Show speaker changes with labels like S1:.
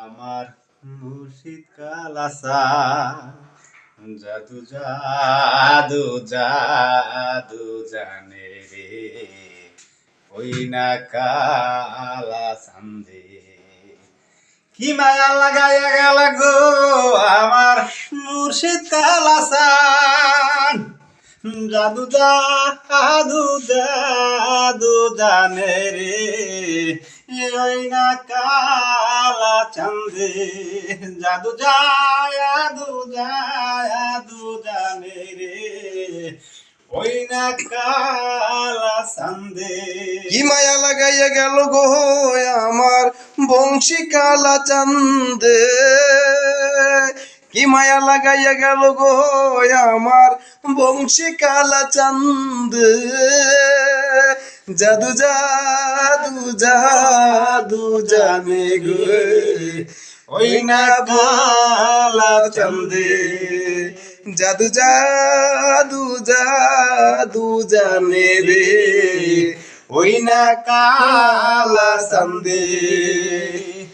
S1: আমার মুর্শিদ কালাসা জাদু জাদু জাদু জানে রে ওই না কালা সান্দে কি মায়া লাগাইয়া গেল গো আমার মুর্শিদ কালাসান জাদু জাদু জাদু জানে রে ওই না কালা চান্দে জাদু জাদু জাদু জানে রে ওই না কালা চান্দে
S2: কি মায়া লাগাইয়া গেল গো আমার বংশী কালা চান্দে কি মায়া লাগাইয়া গেল গো আমার বংশী কালা চান্দে জাদু জাদু জাদু জানে গো
S1: ওই না কালা চান্দে
S2: জাদু জাদু জাদু জানে রে
S1: ওই না কালা চান্দে